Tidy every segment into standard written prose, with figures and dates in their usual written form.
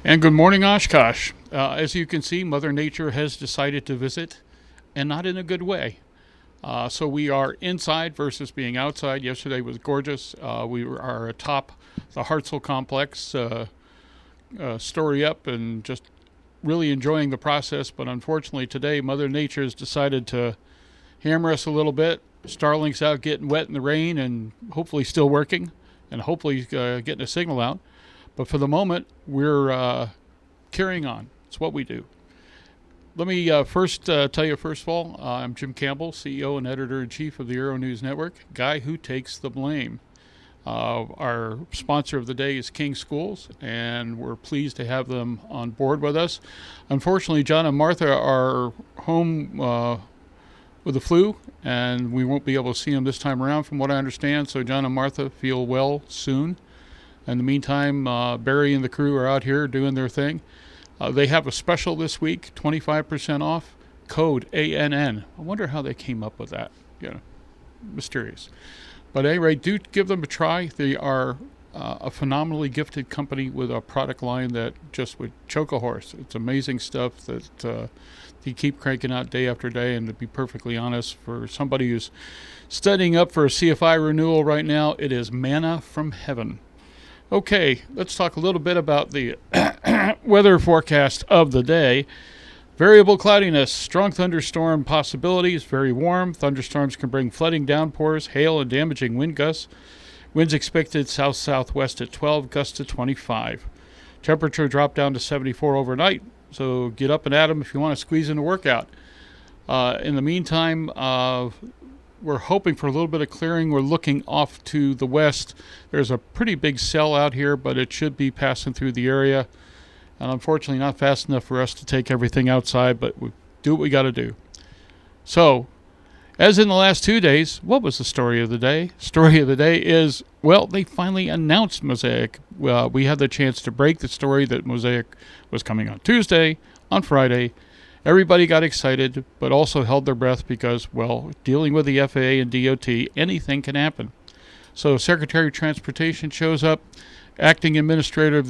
And good morning, Oshkosh. As you can see, Mother Nature has decided to visit, and not in a good way. So we are inside versus being outside. Yesterday was gorgeous. We are atop the Hartzell complex, story up, and just really enjoying the process. But unfortunately today, Mother Nature has decided to hammer us a little bit. Starlink's out getting wet in the rain and hopefully still working, and hopefully getting a signal out. But for the moment, we're carrying on. It's what we do. Let me first tell you, first of all, I'm Jim Campbell, CEO and Editor-in-Chief of the Aero-News Network, guy who takes the blame. Our sponsor of the day is King Schools, and we're pleased to have them on board with us. Unfortunately, John and Martha are home with the flu, and we won't be able to see them this time around from what I understand, so John and Martha feel well soon. In the meantime, Barry and the crew are out here doing their thing. They have a special this week, 25% off, code ANN. I wonder how they came up with that. Mysterious. But at any rate, do give them a try. They are a phenomenally gifted company with a product line that just would choke a horse. It's amazing stuff that they keep cranking out day after day. And to be perfectly honest, for somebody who's studying up for a CFI renewal right now, it is manna from heaven. Okay, let's talk a little bit about the weather forecast of the day. Variable cloudiness, strong thunderstorm possibilities, very warm. Thunderstorms can bring flooding, downpours, hail, and damaging wind gusts. Winds expected south-southwest at 12, gusts to 25. Temperature dropped down to 74 overnight, so get up and at 'em if you want to squeeze in a workout. In the meantime, we're hoping for a little bit of clearing. We're looking off to the west. There's a pretty big cell out here, but it should be passing through the area. And unfortunately not fast enough for us to take everything outside, but we do what we got to do. So, as in the last 2 days, what was the story of the day? Story of the day is, well, they finally announced Mosaic. Well, we had the chance to break the story that Mosaic was coming on Tuesday, on Friday. Everybody got excited, but also held their breath because, well, dealing with the FAA and DOT, anything can happen. So Secretary of Transportation shows up, former acting administrator of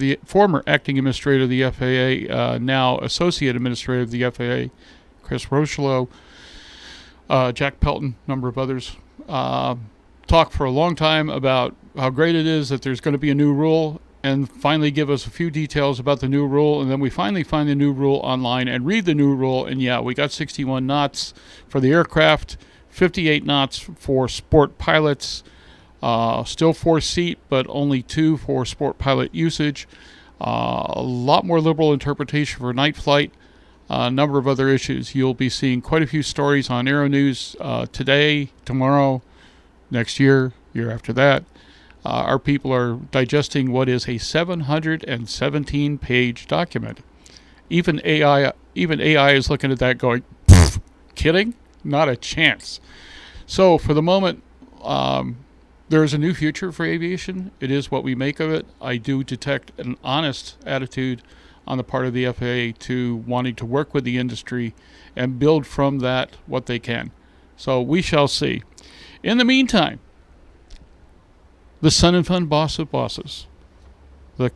the FAA, now associate administrator of the FAA, Chris Rocheleau, Jack Pelton, a number of others, talked for a long time about how great it is that there's going to be a new rule, and finally give us a few details about the new rule. And then we finally find the new rule online and read the new rule. And yeah, we got 61 knots for the aircraft, 58 knots for sport pilots, still 4-seat, but only 2 for sport pilot usage. A lot more liberal interpretation for night flight. A number of other issues. You'll be seeing quite a few stories on Aero-News today, tomorrow, next year, year after that. Our people are digesting what is a 717-page document. Even AI is looking at that going, kidding? Not a chance. So for the moment, there is a new future for aviation. It is what we make of it. I do detect an honest attitude on the part of the FAA to wanting to work with the industry and build from that what they can. So we shall see. In the meantime, the Sun and Fun boss of bosses, the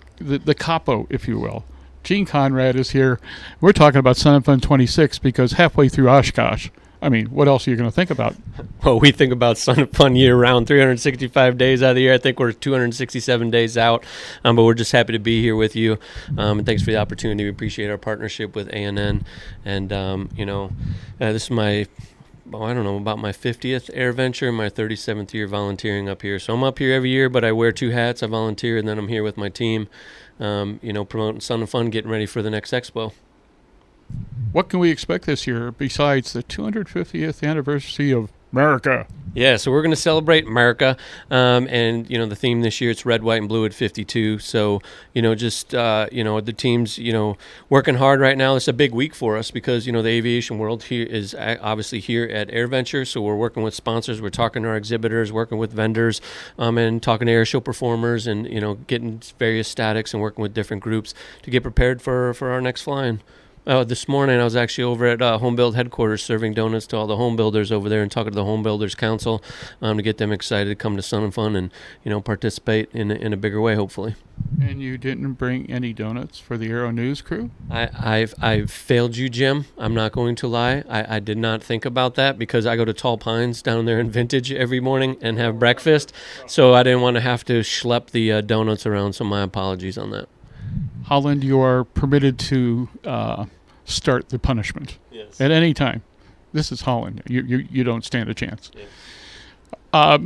capo, if you will, Gene Conrad is here. We're talking about Sun and Fun 26 because halfway through Oshkosh, I mean, what else are you going to think about? Well, we think about Sun and Fun year-round, 365 days out of the year. I think we're 267 days out, but we're just happy to be here with you. And thanks for the opportunity. We appreciate our partnership with ANN. And, this is my... I don't know, about my 50th AirVenture, my 37th year volunteering up here. So I'm up here every year, but I wear 2 hats. I volunteer, and then I'm here with my team, promoting Sun and Fun, getting ready for the next expo. What can we expect this year besides the 250th anniversary of America? Yeah, so we're going to celebrate America, and, the theme this year, it's red, white, and blue at 52. So, the team's, working hard right now. It's a big week for us because, the aviation world here is obviously here at AirVenture. So we're working with sponsors, we're talking to our exhibitors, working with vendors, and talking to air show performers and, getting various statics and working with different groups to get prepared for our next flying. This morning I was actually over at Home Build headquarters serving donuts to all the home builders over there and talking to the Home Builders Council to get them excited to come to Sun and Fun and participate in a bigger way, hopefully. And you didn't bring any donuts for the Aero-News crew? I've failed you, Jim. I'm not going to lie. I did not think about that because I go to Tall Pines down there in Vintage every morning and have breakfast, so I didn't want to have to schlep the donuts around, so my apologies on that. Holland, you are permitted to start the punishment at any time. This is Holland. You don't stand a chance. Yeah.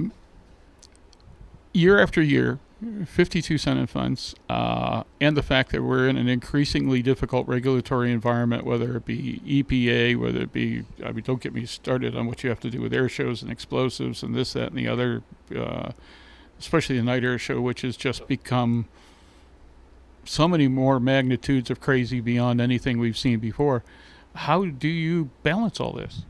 Year after year, 52 Senate funds, and the fact that we're in an increasingly difficult regulatory environment, whether it be EPA, whether it be, I mean, don't get me started on what you have to do with air shows and explosives and this, that, and the other, especially the night air show, which has just become so many more magnitudes of crazy beyond anything we've seen before. How do you balance all this?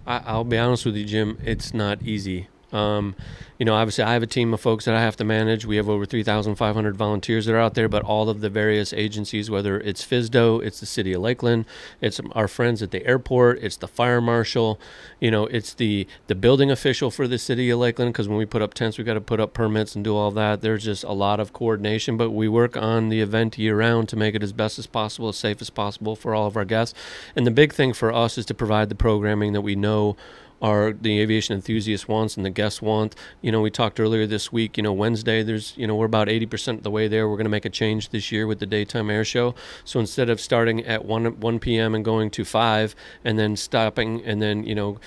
I'll be honest with you, Jim. It's not easy. Obviously I have a team of folks that I have to manage. We have over 3,500 volunteers that are out there, but all of the various agencies, whether it's FSDO, it's the city of Lakeland, it's our friends at the airport, it's the fire marshal, it's the building official for the city of Lakeland, because when we put up tents, we got to put up permits and do all that. There's just a lot of coordination, but we work on the event year round to make it as best as possible, as safe as possible for all of our guests. And the big thing for us is to provide the programming that we know the aviation enthusiast wants and the guests want. We talked earlier this week, Wednesday, we're about 80% of the way there. We're going to make a change this year with the daytime air show. So instead of starting at 1 p.m. and going to 5 and then stopping and then,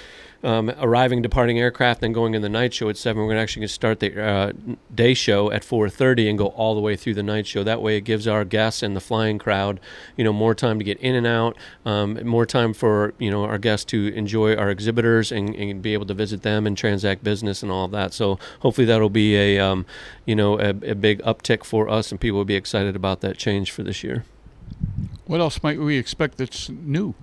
arriving, departing aircraft, then going in the night show at 7, we're actually going to start the day show at 4:30 and go all the way through the night show. That way it gives our guests and the flying crowd, more time to get in and out, more time for, our guests to enjoy our exhibitors and be able to visit them and transact business and all of that. So hopefully that'll be a big uptick for us, and people will be excited about that change for this year. What else might we expect that's new?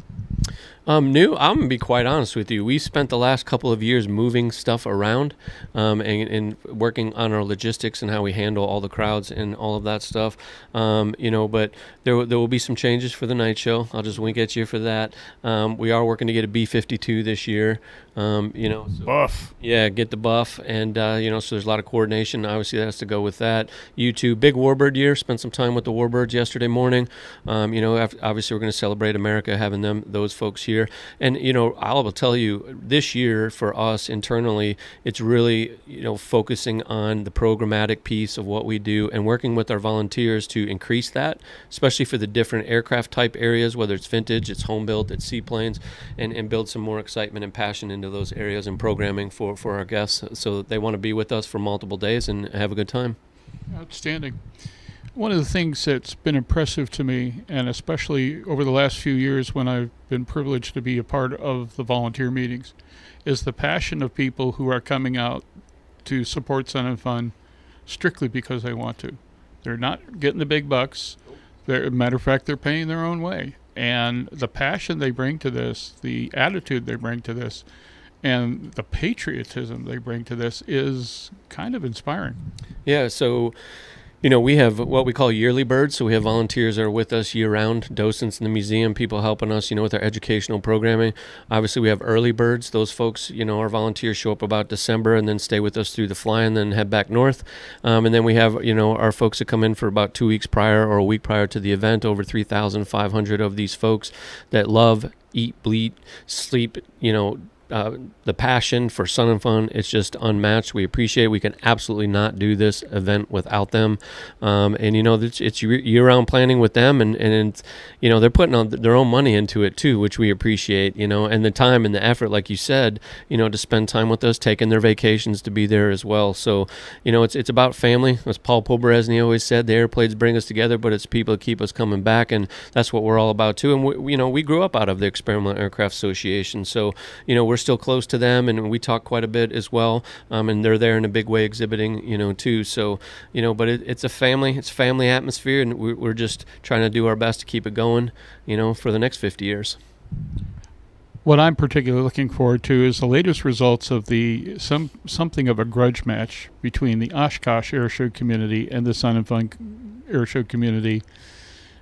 New, I'm going to be quite honest with you. We spent the last couple of years moving stuff around and working on our logistics and how we handle all the crowds and all of that stuff. But there will be some changes for the night show. I'll just wink at you for that. We are working to get a B-52 this year. Buff. Yeah, get the buff. And, so there's a lot of coordination. Obviously, that has to go with that. U2, big Warbird year. Spent some time with the Warbirds yesterday morning. Obviously, we're going to celebrate America having those folks here. And, I will tell you, this year for us internally, it's really, focusing on the programmatic piece of what we do and working with our volunteers to increase that, especially for the different aircraft type areas, whether it's vintage, it's home built, it's seaplanes, and build some more excitement and passion into those areas and programming for our guests so that they want to be with us for multiple days and have a good time. Outstanding. One of the things that's been impressive to me, and especially over the last few years when I've been privileged to be a part of the volunteer meetings, is the passion of people who are coming out to support Sun and Fun strictly because they want to. They're not getting the big bucks. Matter of fact, they're paying their own way. And the passion they bring to this, the attitude they bring to this, and the patriotism they bring to this is kind of inspiring. Yeah, so we have what we call yearly birds. So we have volunteers that are with us year round, docents in the museum, people helping us, with our educational programming. Obviously, we have early birds. Those folks, our volunteers show up about December and then stay with us through the fly and then head back north. And then we have, our folks that come in for about 2 weeks prior or a week prior to the event, over 3,500 of these folks that love, eat, bleed, sleep, the passion for Sun and Fun, it's just unmatched. We appreciate it. We can absolutely not do this event without them. It's year-round planning with them, and they're putting on their own money into it too, which we appreciate, and the time and the effort, like you said, to spend time with us, taking their vacations to be there as well. So, it's about family. As Paul Poberesny always said, the airplanes bring us together, but it's people that keep us coming back, and that's what we're all about too. And we grew up out of the Experimental Aircraft Association, so, we're still close to them, and we talk quite a bit as well, and they're there in a big way exhibiting, too. So, but it's a family atmosphere, and we're just trying to do our best to keep it going, for the next 50 years. What I'm particularly looking forward to is the latest results of something of a grudge match between the Oshkosh Airshow community and the Sun and Fun Airshow community.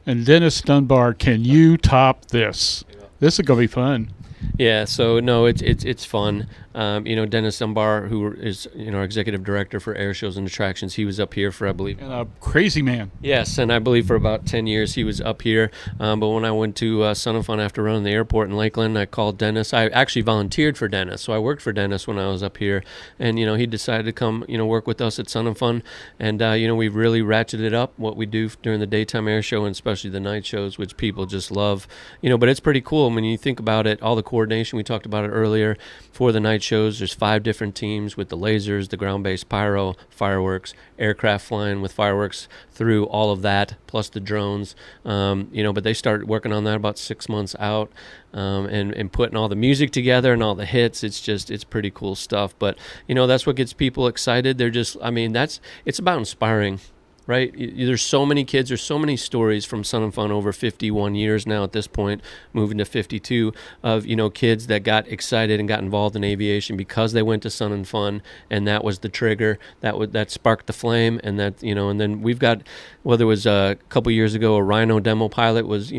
And Dennis Dunbar, can you top this? This is going to be fun. Yeah, so no, it's fun. Dennis Dunbar, who is our executive director for air shows and attractions, he was up here for, I believe, And a crazy man. Yes, and I believe for about 10 years he was up here. But when I went to Sun and Fun after running the airport in Lakeland, I called Dennis. I actually volunteered for Dennis, so I worked for Dennis when I was up here. And, he decided to come, work with us at Sun and Fun. And, we've really ratcheted up what we do during the daytime air show and especially the night shows, which people just love. But it's pretty cool. When you think about it, all the coordination, we talked about it earlier, for the night shows, there's 5 different teams with the lasers, the ground-based pyro, fireworks, aircraft flying with fireworks through all of that, plus the drones. But they start working on that about 6 months out, and putting all the music together and all the hits. It's pretty cool stuff. But, that's what gets people excited. It's about inspiring. Right? There's so many kids, there's so many stories from Sun and Fun over 51 years now at this point, moving to 52, of, kids that got excited and got involved in aviation because they went to Sun and Fun, and that was the trigger, that sparked the flame, and that, and then we've got, whether it was a couple years ago, a Rhino demo pilot was,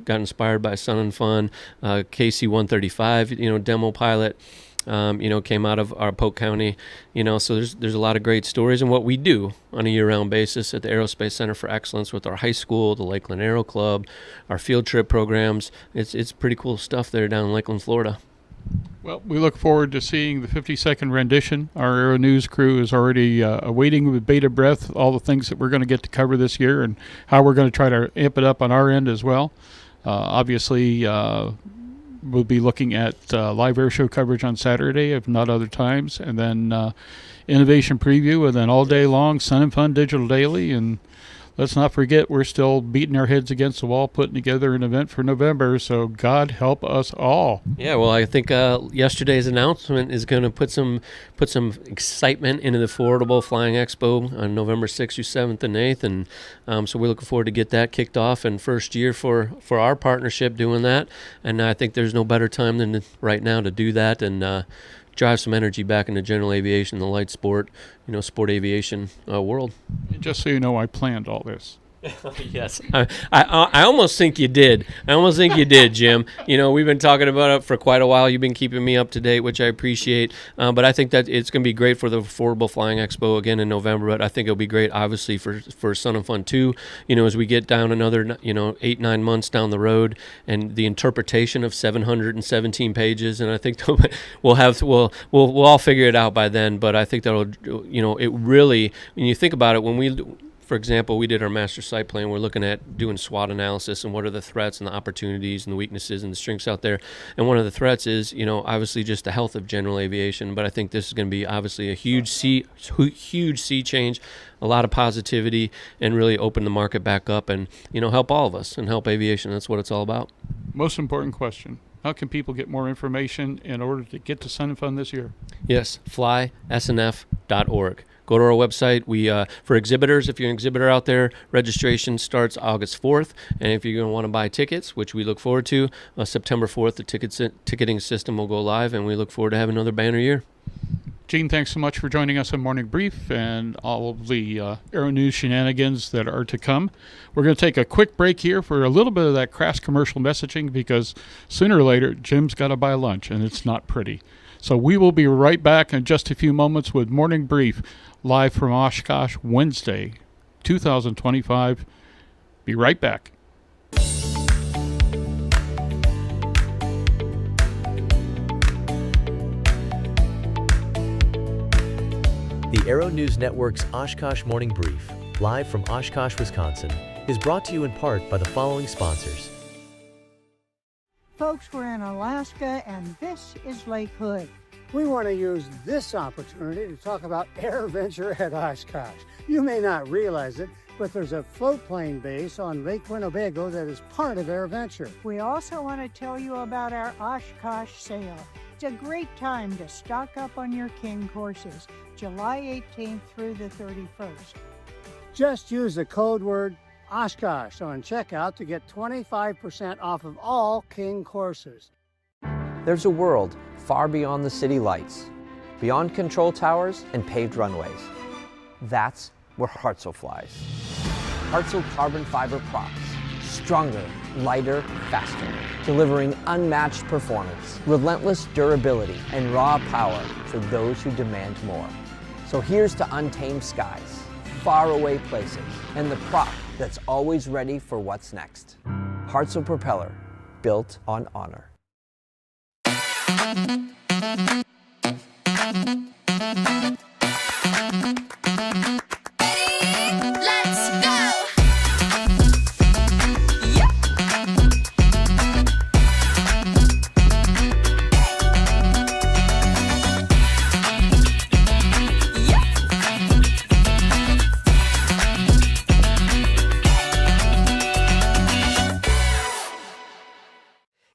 got inspired by Sun and Fun, KC-135, demo pilot, came out of our Polk County, so there's a lot of great stories. And what we do on a year-round basis at the Aerospace Center for Excellence with our high school, the Lakeland Aero Club, our field trip programs, it's pretty cool stuff there down in Lakeland, Florida. Well, we look forward to seeing the 50-second rendition. Our Aero-News crew is already awaiting with bated breath all the things that we're going to get to cover this year and how we're going to try to amp it up on our end as well. Obviously, we'll be looking at live air show coverage on Saturday, if not other times, and then innovation preview, and then all day long Sun and Fun Digital Daily. And let's not forget, we're still beating our heads against the wall, putting together an event for November. So God help us all. Yeah, well, I think yesterday's announcement is going to put some excitement into the Affordable Flying Expo on November 6th through 7th and 8th, and so we're looking forward to get that kicked off, and first year for our partnership doing that. And I think there's no better time than right now to do that and drive some energy back into general aviation, the light sport, sport aviation world. And just so you know, I planned all this. Yes, I almost think you did. Jim. We've been talking about it for quite a while. You've been keeping me up to date, which I appreciate. But I think that it's going to be great for the Affordable Flying Expo again in November. But I think it'll be great, obviously, for Sun and Fun too. as we get down another 8-9 months down the road, and the interpretation of 717 pages, and I think we'll all figure it out by then. But I think that'll it really, when you think about it, for example, we did our master site plan. We're looking at doing SWOT analysis and what are the threats and the opportunities and the weaknesses and the strengths out there. And one of the threats is, obviously just the health of general aviation. But I think this is going to be obviously a huge sea change, a lot of positivity, and really open the market back up and, help all of us and help aviation. That's what it's all about. Most important question. How can people get more information in order to get to Sun and Fun this year? Yes, flysnf.org. Go to our website. We for exhibitors, if you're an exhibitor out there, registration starts August 4th. And if you're going to want to buy tickets, which we look forward to, September 4th, the ticketing system will go live, and we look forward to having another banner year. Gene, thanks so much for joining us on Morning Brief and all of the Aero-News shenanigans that are to come. We're going to take a quick break here for a little bit of that crass commercial messaging, because sooner or later, Jim's got to buy lunch, and it's not pretty. So we will be right back in just a few moments with Morning Brief, live from Oshkosh, Wednesday, 2025. Be right back. The Aero-News Network's Oshkosh Morning Brief, live from Oshkosh, Wisconsin, is brought to you in part by the following sponsors. Folks, we're in Alaska, and this is Lake Hood. We want to use this opportunity to talk about AirVenture at Oshkosh. You may not realize it, but there's a float plane base on Lake Winnebago that is part of AirVenture. We also want to tell you about our Oshkosh sale. It's a great time to stock up on your King courses, July 18th through the 31st. Just use the code word Oshkosh on checkout to get 25% off of all King courses. There's a world far beyond the city lights, beyond control towers and paved runways. That's where Hartzell flies. Hartzell carbon fiber props, Stronger, lighter, faster, delivering unmatched performance, relentless durability, and raw power for those who demand more. So here's to untamed skies, faraway places, and the prop that's always ready for what's next. Hartzell Propeller, built on honor.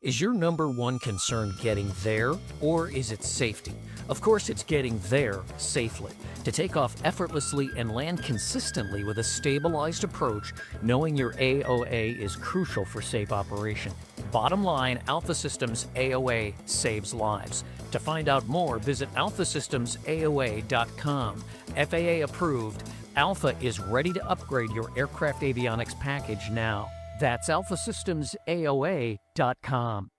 Is your number one concern getting there, or is it safety? Of course, it's getting there safely. To take off effortlessly and land consistently with a stabilized approach, knowing your AOA is crucial for safe operation. Bottom line, Alpha Systems AOA saves lives. To find out more, visit alphasystemsaoa.com. FAA approved. Alpha is ready to upgrade your aircraft avionics package now. That's alphasystemsaoa.com.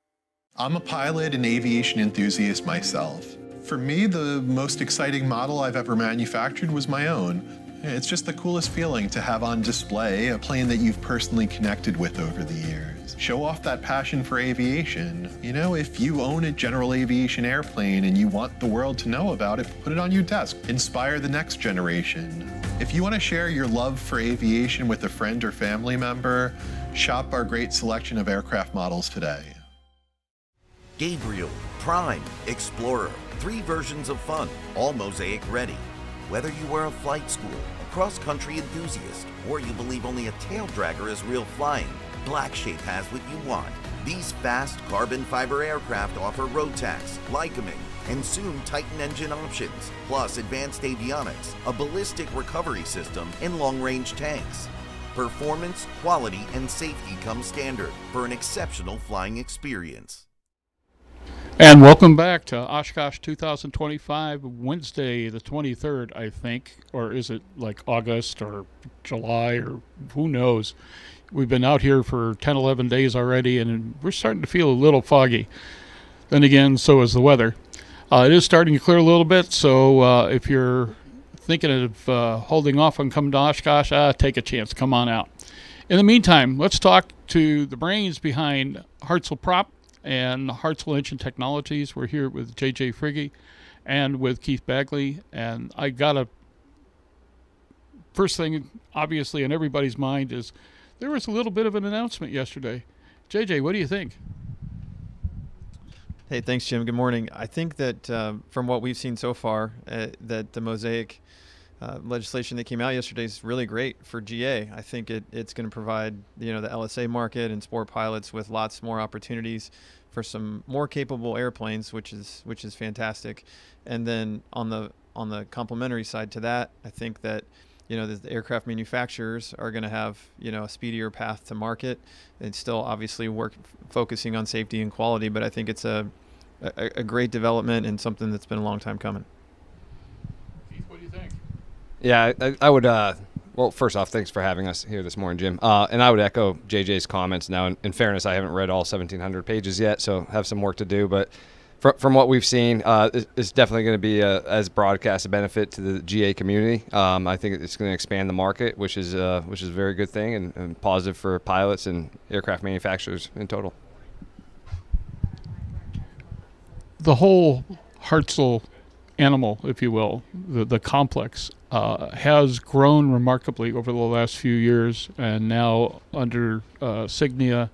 I'm a pilot and aviation enthusiast myself. For me, the most exciting model I've ever manufactured was my own. It's just the coolest feeling to have on display a plane that you've personally connected with over the years. Show off that passion for aviation. You know, if you own a general aviation airplane and you want the world to know about it, put it on your desk. Inspire the next generation. If you want to share your love for aviation with a friend or family member, shop our great selection of aircraft models today. Gabriel, Prime, Explorer, 3 versions of fun, all Mosaic ready. Whether you are a flight school, a cross-country enthusiast, or you believe only a tail dragger is real flying, Black Shape has what you want. These fast carbon fiber aircraft offer road tax, Lycoming, and soon Titan engine options, plus advanced avionics, a ballistic recovery system, and long-range tanks. Performance, quality, and safety come standard for an exceptional flying experience. And welcome back to Oshkosh 2025, Wednesday the 23rd, I think. Or is it like August or July or who knows? We've been out here for 10, 11 days already, and we're starting to feel a little foggy. Then again, so is the weather. It is starting to clear a little bit, so if you're thinking of holding off on coming to Oshkosh, take a chance. Come on out. In the meantime, let's talk to the brains behind Hartzell Prop and Hartzell Engine Technologies. We're here with J.J. Frigge and with Keith Bagley. And I got a first thing, obviously, in everybody's mind is there was a little bit of an announcement yesterday. J.J., what do you think? Hey, thanks, Jim. Good morning. I think that from what we've seen so far, that the Mosaic legislation that came out yesterday is really great for GA. I think it's going to provide the LSA market and sport pilots with lots more opportunities for some more capable airplanes, which is fantastic. And then on the complementary side to that, I think that the aircraft manufacturers are going to have a speedier path to market. And still obviously focusing on safety and quality, but I think it's a great development and something that's been a long time coming. Keith, what do you think? Yeah, I would. Well, first off, thanks for having us here this morning, Jim. And I would echo JJ's comments. Now, in fairness, I haven't read all 1,700 pages yet, so have some work to do. But from what we've seen, it's definitely going to be as broadcast a benefit to the GA community. I think it's going to expand the market, which is a very good thing and positive for pilots and aircraft manufacturers in total. The whole Hartzell animal, if you will, the complex, has grown remarkably over the last few years, and now under Signia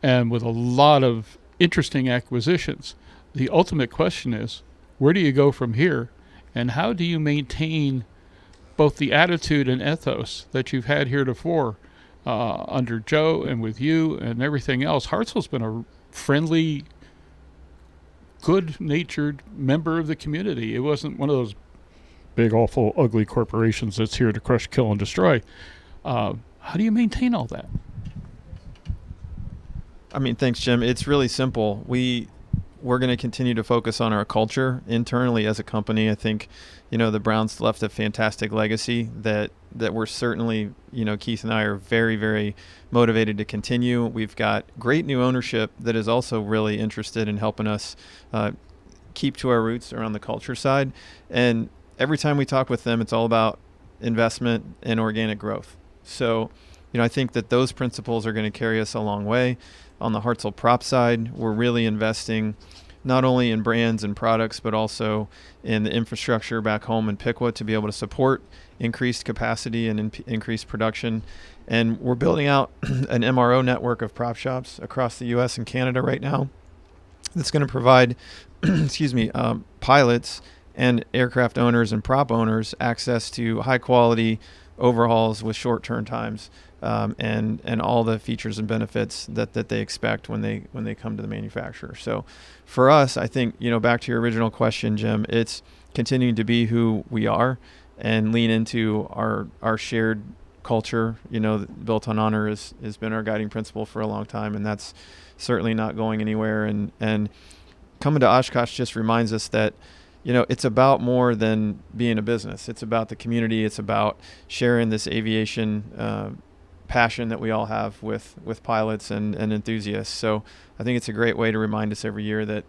and with a lot of interesting acquisitions. The ultimate question is, where do you go from here, and how do you maintain both the attitude and ethos that you've had heretofore under Joe and with you and everything else? Hartzell's been a friendly, good-natured member of the community. It wasn't one of those big, awful, ugly corporations that's here to crush, kill, and destroy. How do you maintain all that? I mean, thanks, Jim. It's really simple. We we're going to continue to focus on our culture internally as a company. I think, the Browns left a fantastic legacy that we're certainly, Keith and I are very, very motivated to continue. We've got great new ownership that is also really interested in helping us keep to our roots around the culture side. And every time we talk with them, it's all about investment and organic growth. So, I think that those principles are going to carry us a long way. On the Hartzell prop side, we're really investing not only in brands and products, but also in the infrastructure back home in Piqua to be able to support increased capacity and increased production. And we're building out an MRO network of prop shops across the U.S. and Canada right now that's going to provide, pilots and aircraft owners and prop owners access to high quality overhauls with short turn times, and all the features and benefits that they expect when they come to the manufacturer. So for us, I think, back to your original question, Jim, it's continuing to be who we are and lean into our shared culture. Built on honor has been our guiding principle for a long time, and that's certainly not going anywhere. And coming to Oshkosh just reminds us that it's about more than being a business. It's about the community. It's about sharing this aviation passion that we all have with pilots and enthusiasts. So I think it's a great way to remind us every year that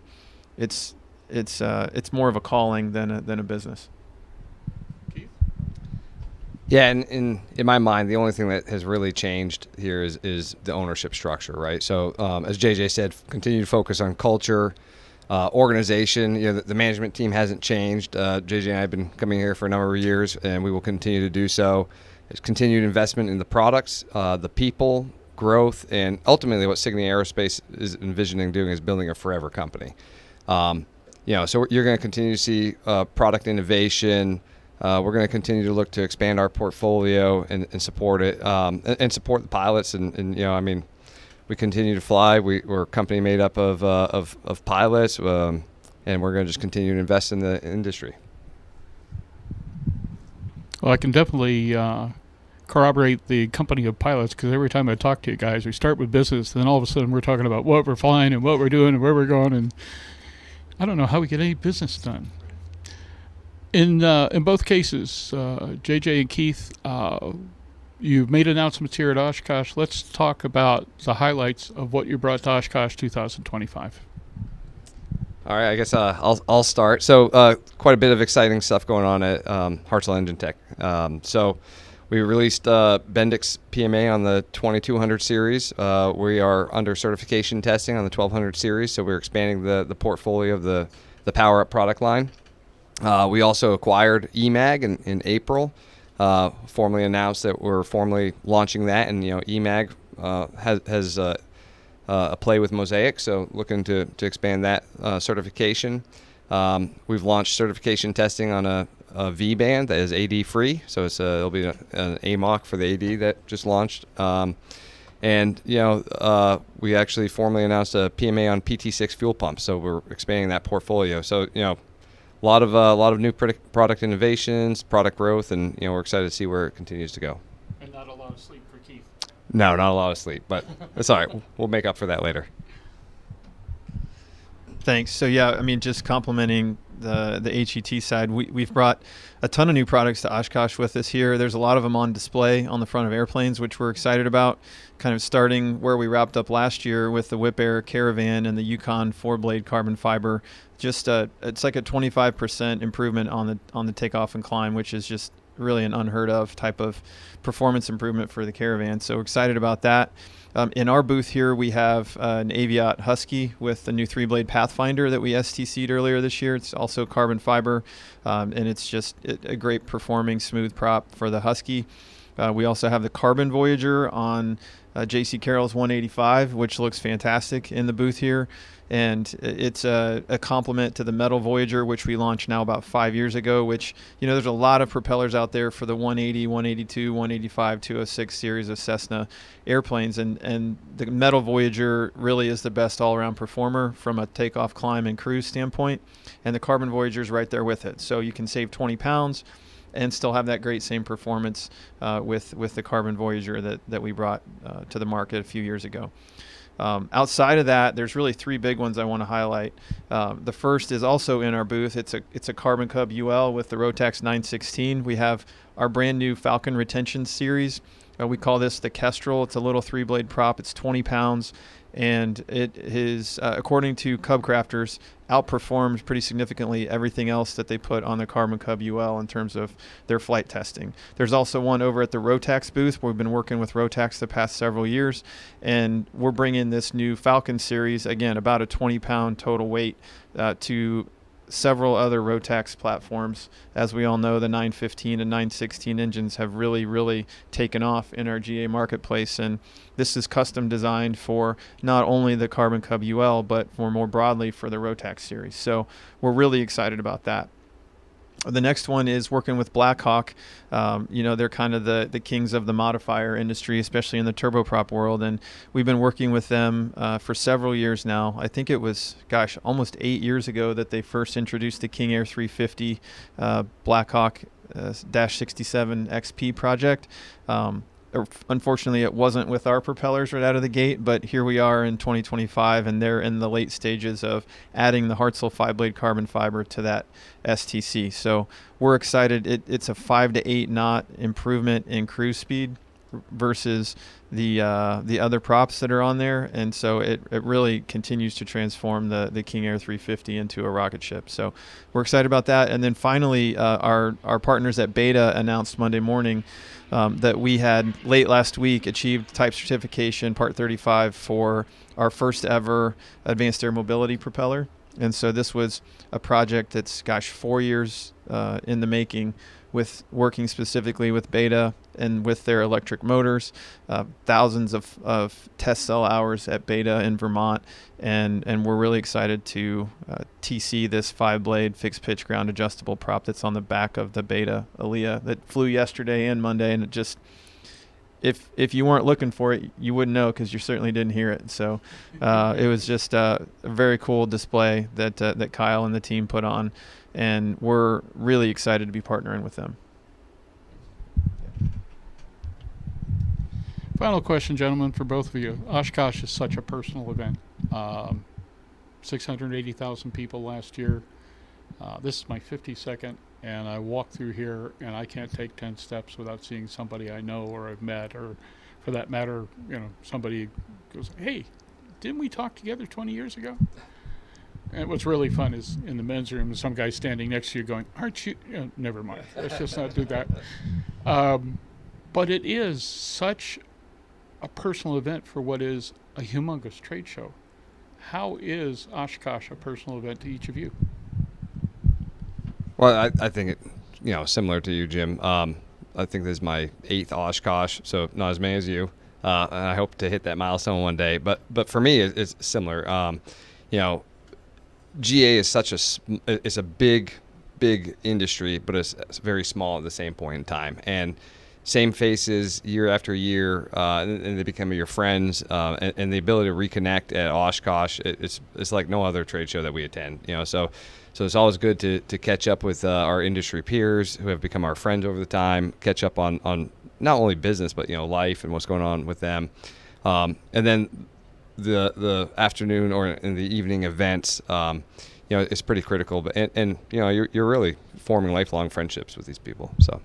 it's more of a calling than a business. Keith? Yeah, and in my mind, the only thing that has really changed here is the ownership structure, right? So as JJ said, continue to focus on culture. Organization, the management team hasn't changed. JJ and I have been coming here for a number of years, and we will continue to do so. It's continued investment in the products, the people, growth, and ultimately what Cygnia Aerospace is envisioning doing is building a forever company. So you're going to continue to see product innovation. We're going to continue to look to expand our portfolio and support it, and support the pilots. And we continue to fly. We're a company made up of pilots, and we're going to just continue to invest in the industry. Well, I can definitely corroborate the company of pilots, because every time I talk to you guys, we start with business, then all of a sudden we're talking about what we're flying and what we're doing and where we're going, and I don't know how we get any business done. In both cases, JJ and Keith, you've made announcements here at Oshkosh. Let's talk about the highlights of what you brought to Oshkosh 2025. All right, I guess I'll start. So quite a bit of exciting stuff going on at Hartzell Engine Tech. So we released Bendix PMA on the 2200 series. We are under certification testing on the 1200 series, so we're expanding the portfolio of the Power Up product line. We also acquired EMAG in April. Formally announced that we're formally launching that, and EMAG has a play with Mosaic, so looking to expand that certification. We've launched certification testing on a V band that is AD free, so it'll be an AMOC for the AD that just launched. And we actually formally announced a PMA on PT6 fuel pumps, so we're expanding that portfolio. So a lot of new product innovations, product growth, and we're excited to see where it continues to go. And not a lot of sleep for Keith. No, not a lot of sleep, but it's all right. We'll make up for that later. Thanks. So just complimenting the HET side, we've brought a ton of new products to Oshkosh with us here. There's a lot of them on display on the front of airplanes, which we're excited about. Kind of starting where we wrapped up last year with the Whip Air Caravan and the Yukon 4-blade carbon fiber. Just it's like a 25% improvement on the takeoff and climb, which is just really an unheard of type of performance improvement for the Caravan. So we're excited about that. In our booth here, we have an Aviat Husky with the new 3-blade Pathfinder that we STC'd earlier this year. It's also carbon fiber, and it's just a great performing smooth prop for the Husky. We also have the Carbon Voyager on J.C. Carroll's 185, which looks fantastic in the booth here. And it's a complement to the Metal Voyager, which we launched now about 5 years ago, which, there's a lot of propellers out there for the 180, 182, 185, 206 series of Cessna airplanes. And the Metal Voyager really is the best all-around performer from a takeoff, climb, and cruise standpoint. And the Carbon Voyager is right there with it. So you can save 20 pounds and still have that great same performance with the Carbon Voyager that we brought to the market a few years ago. Outside of that, there's really three big ones I want to highlight. The first is also in our booth. It's a Carbon Cub UL with the Rotax 916. We have our brand new Falcon Retention Series. We call this the Kestrel. It's a little 3-blade prop. It's 20 pounds. And it is, according to Cub crafters, outperformed pretty significantly everything else that they put on the Carbon Cub UL in terms of their flight testing. There's also one over at the Rotax booth. We've been working with Rotax the past several years, and we're bringing this new Falcon series, again, about a 20-pound total weight, to several other Rotax platforms. As we all know, the 915 and 916 engines have really taken off in our GA marketplace, and this is custom designed for not only the Carbon Cub UL, but for more broadly for the Rotax series. So we're really excited about that. The next one is working with Blackhawk. They're kind of the kings of the modifier industry, especially in the turboprop world. And we've been working with them for several years now. I think it was, almost 8 years ago that they first introduced the King Air 350 Blackhawk -67 XP project. Unfortunately, it wasn't with our propellers right out of the gate, but here we are in 2025, and they're in the late stages of adding the Hartzell 5-blade carbon fiber to that STC. So we're excited. It's a 5 to 8 knot improvement in cruise speed versus the other props that are on there, and so it really continues to transform the King Air 350 into a rocket ship. So we're excited about that. And then finally, our partners at Beta announced Monday morning that we had late last week achieved type certification Part 35 for our first ever advanced air mobility propeller. And so this was a project that's 4 years in the making, with working specifically with Beta and with their electric motors, thousands of test cell hours at Beta in Vermont, and we're really excited to TC this 5-blade fixed pitch ground adjustable prop that's on the back of the Beta Alea that flew yesterday and Monday, and it just, if you weren't looking for it, you wouldn't know, because you certainly didn't hear it. So it was just a very cool display that Kyle and the team put on, and we're really excited to be partnering with them. Final question, gentlemen, for both of you. Oshkosh is such a personal event. 680,000 people last year. This is my 52nd, and I walk through here, and I can't take 10 steps without seeing somebody I know or I've met, or for that matter, somebody goes, "Hey, didn't we talk together 20 years ago?" And what's really fun is in the men's room, some guy standing next to you going, "Aren't you?" Never mind. Let's just not do that. But it is such a personal event for what is a humongous trade show. How is Oshkosh a personal event to each of you? Well, I think it, similar to you, Jim. I think this is my 8th Oshkosh, so not as many as you. And I hope to hit that milestone one day. But for me, it's similar. GA is it's a big industry, but it's very small at the same point in time. And same faces year after year, and they become your friends, and the ability to reconnect at Oshkosh, it's like no other trade show that we attend. So it's always good to catch up with our industry peers who have become our friends over the time, catch up on not only business, but life and what's going on with them. And then the afternoon or in the evening events, it's pretty critical. But and you're really forming lifelong friendships with these people. So.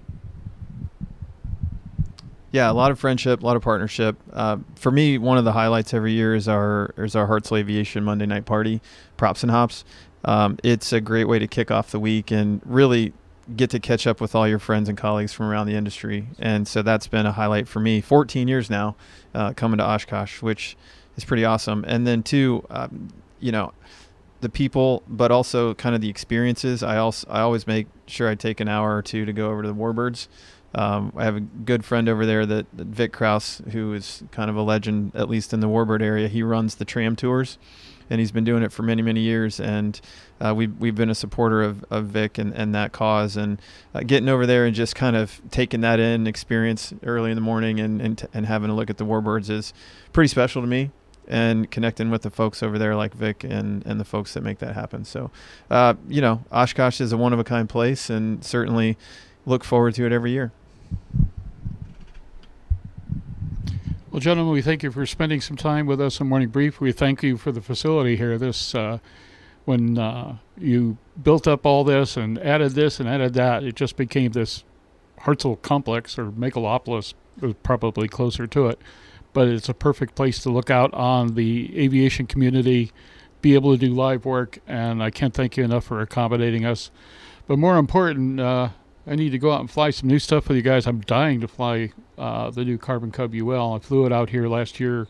Yeah, a lot of friendship, a lot of partnership. For me, one of the highlights every year is our Hartzell Aviation Monday night party, Props and Hops. It's a great way to kick off the week and really get to catch up with all your friends and colleagues from around the industry. And so that's been a highlight for me. 14 years now coming to Oshkosh, which is pretty awesome. And then too, the people, but also kind of the experiences. I always make sure I take an hour or two to go over to the Warbirds. I have a good friend over there, that Vic Kraus, who is kind of a legend, at least in the Warbird area. He runs the tram tours, and he's been doing it for many years. And we've been a supporter of Vic and that cause. And getting over there and just kind of taking that in, experience early in the morning and having a look at the Warbirds is pretty special to me. And connecting with the folks over there like Vic and the folks that make that happen. So, Oshkosh is a one-of-a-kind place, and certainly look forward to it every year. Well, gentlemen, we thank you for spending some time with us on Morning Brief. We thank you for the facility here. When you built up all this and added that, it just became this Hartzell complex, or Megalopolis was probably closer to it. But it's a perfect place to look out on the aviation community, be able to do live work, and I can't thank you enough for accommodating us. But more important, I need to go out and fly some new stuff with you guys. I'm dying to fly the new Carbon Cub UL. I flew it out here last year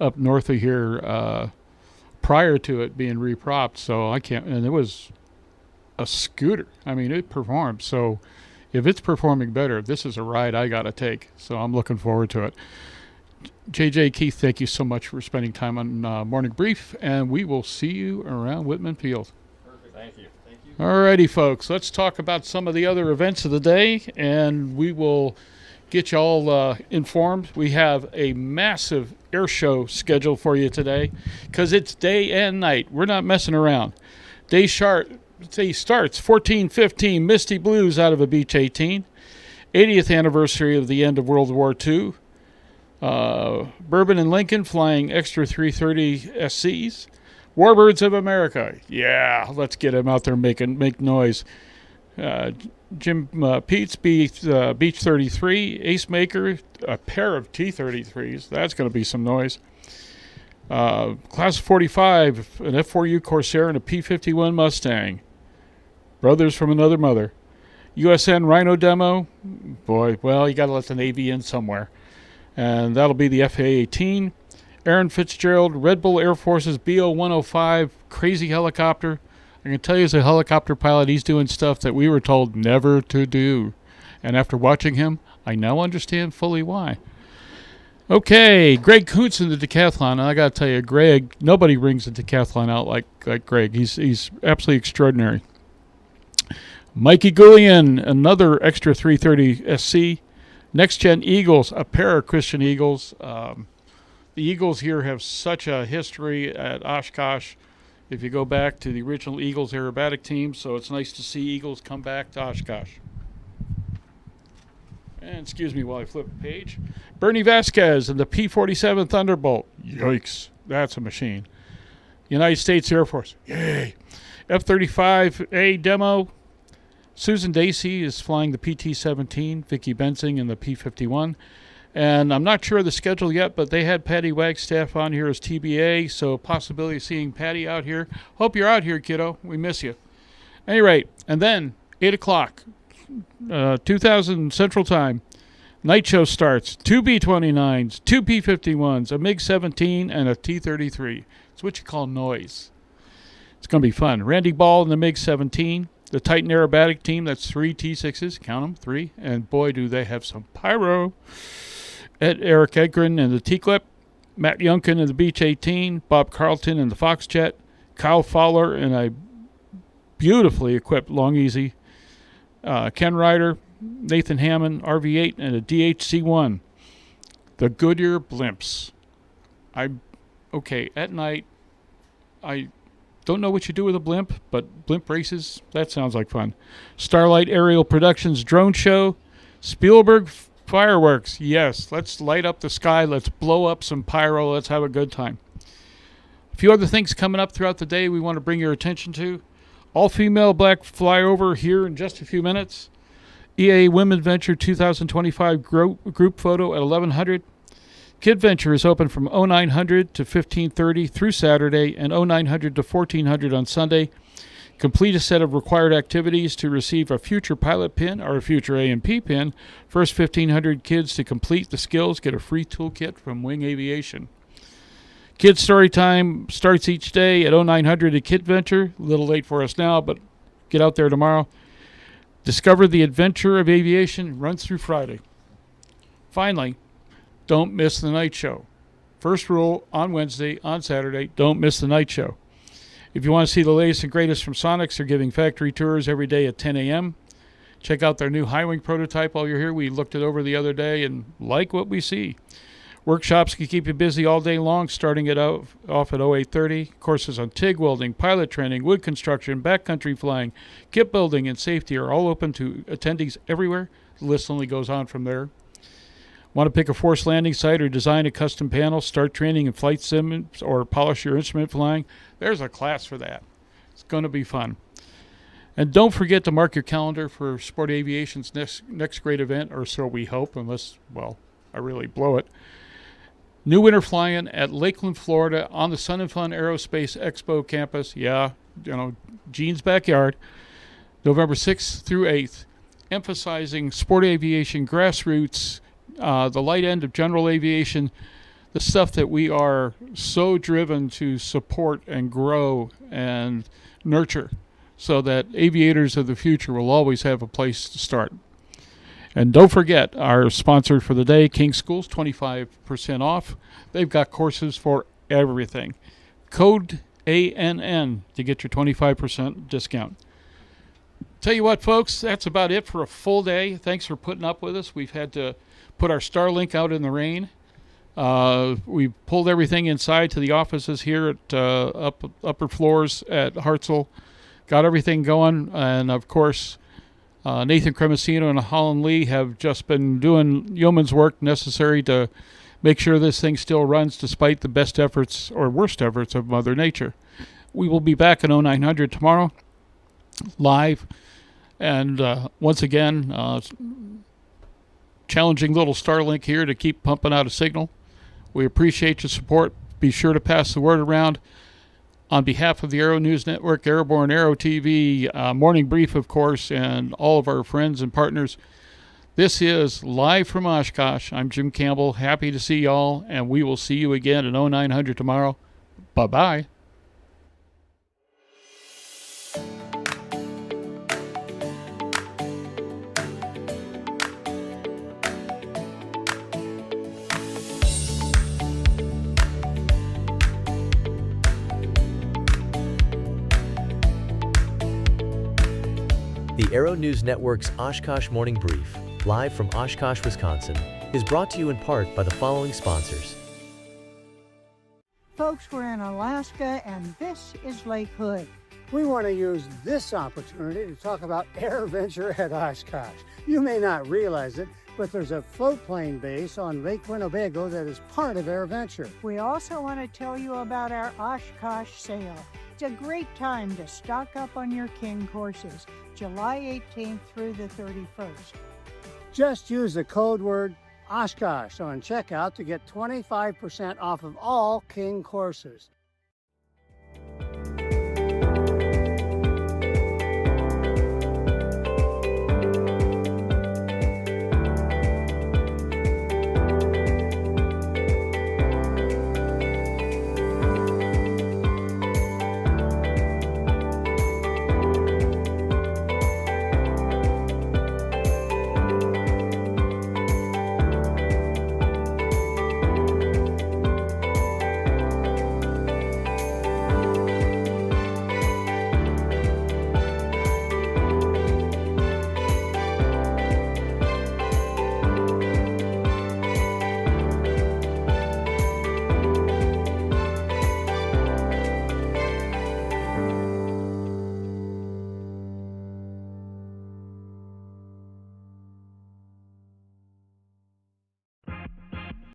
up north of here prior to it being repropped, so I can't, and it was a scooter. I mean, it performed. So if it's performing better, this is a ride I got to take. So I'm looking forward to it. JJ, Keith, thank you so much for spending time on Morning Brief, and we will see you around Whitman Field. Perfect. Thank you. Thank you. All righty, folks. Let's talk about some of the other events of the day, and we will get you all informed. We have a massive air show scheduled for you today because it's day and night. We're not messing around. Day starts 14:15, Misty Blues out of a Beech 18. 80th anniversary of the end of World War II. Bourbon and Lincoln flying extra 330 SCs. Warbirds of America. Yeah, let's get them out there make noise. Jim Pete's Beach 33, Ace Maker, a pair of T-33s. That's going to be some noise. Class 45, an F4U Corsair and a P-51 Mustang. Brothers from another mother. USN Rhino demo. Boy, well, you got to let the Navy in somewhere. And that'll be the FA-18. Aaron Fitzgerald, Red Bull Air Force's BO-105, crazy helicopter. I can tell you as a helicopter pilot, he's doing stuff that we were told never to do. And after watching him, I now understand fully why. Okay, Greg Kuntz in the decathlon. And I got to tell you, Greg, nobody rings the decathlon out like Greg. He's absolutely extraordinary. Mikey Goulian, another extra 330 SC. Next Gen Eagles, a pair of Christian Eagles. The Eagles here have such a history at Oshkosh. If you go back to the original Eagles aerobatic team, so it's nice to see Eagles come back to Oshkosh. And excuse me while I flip the page. Bernie Vasquez and the P-47 Thunderbolt. Yikes, that's a machine. United States Air Force. Yay. F-35A demo. Susan Dacey is flying the PT-17, Vicki Bensing in the P-51. And I'm not sure of the schedule yet, but they had Patty Wagstaff on here as TBA, so possibility of seeing Patty out here. Hope you're out here, kiddo. We miss you. At any rate, and then 8 o'clock, 2000 Central Time, night show starts. 2 B-29s, 2 P-51s, a MiG-17, and a T-33. It's what you call noise. It's going to be fun. Randy Ball in the MiG-17. The Titan Aerobatic team, that's 3 T-6s. Count them, 3. And boy, do they have some pyro. Eric Edgren in the T-Clip. Matt Youngkin in the Beech 18. Bob Carlton in the Foxjet. Kyle Fowler in a beautifully equipped Long Easy. Ken Ryder, Nathan Hammond, RV-8, and a DHC-1. The Goodyear Blimps. Okay, at night, I don't know what you do with a blimp, but blimp races, that sounds like fun. Starlight Aerial Productions drone show. Spielberg fireworks. Yes, let's light up the sky. Let's blow up some pyro. Let's have a good time. A few other things coming up throughout the day we want to bring your attention to. All-female black flyover here in just a few minutes. EA Women Venture 2025 group photo at 1100. Kid Venture is open from 0900 to 1530 through Saturday and 0900 to 1400 on Sunday. Complete a set of required activities to receive a future pilot pin or a future A&P pin. First 1,500 kids to complete the skills get a free toolkit from Wing Aviation. Kids Story Time starts each day at 0900 at Kid Venture. A little late for us now, but get out there tomorrow. Discover the Adventure of Aviation runs through Friday. Finally, don't miss the night show. First rule on Wednesday, on Saturday, don't miss the night show. If you want to see the latest and greatest from Sonics, they're giving factory tours every day at 10 a.m. Check out their new high-wing prototype while you're here. We looked it over the other day and like what we see. Workshops can keep you busy all day long, starting it off at 0830. Courses on TIG welding, pilot training, wood construction, backcountry flying, kit building, and safety are all open to attendees everywhere. The list only goes on from there. Want to pick a forced landing site or design a custom panel, start training in flight sims, or polish your instrument flying? There's a class for that. It's going to be fun. And don't forget to mark your calendar for Sport Aviation's next great event, or so we hope, unless, well, I really blow it. New winter flying at Lakeland, Florida on the Sun and Fun Aerospace Expo campus. Yeah, Gene's backyard. November 6th through 8th. Emphasizing sport aviation grassroots, the light end of general aviation, the stuff that we are so driven to support and grow and nurture so that aviators of the future will always have a place to start. And don't forget our sponsor for the day, King Schools, 25% off. They've got courses for everything. Code ANN to get your 25% discount. Tell you what, folks, that's about it for a full day. Thanks for putting up with us. We've had to put our Starlink out in the rain. We pulled everything inside to the offices here at upper floors at Hartzell. Got everything going. And, of course, Nathan Cremesino and Holland Lee have just been doing yeoman's work necessary to make sure this thing still runs despite the best efforts or worst efforts of Mother Nature. We will be back at 0900 tomorrow, live. And once again, challenging little Starlink here to keep pumping out a signal. We appreciate your support. Be sure to pass the word around. On behalf of the Aero-News Network, Airborne, Aero-TV, Morning Brief, of course, and all of our friends and partners, this is Live from Oshkosh. I'm Jim Campbell. Happy to see y'all, and we will see you again at 0900 tomorrow. Bye-bye. The Aero-News Network's Oshkosh Morning Brief, live from Oshkosh, Wisconsin, is brought to you in part by the following sponsors. Folks, we're in Alaska, and this is Lake Hood. We want to use this opportunity to talk about AirVenture at Oshkosh. You may not realize it, but there's a float plane base on Lake Winnebago that is part of AirVenture. We also want to tell you about our Oshkosh sale. It's a great time to stock up on your King courses, July 18th through the 31st. Just use the code word Oshkosh on checkout to get 25% off of all King courses.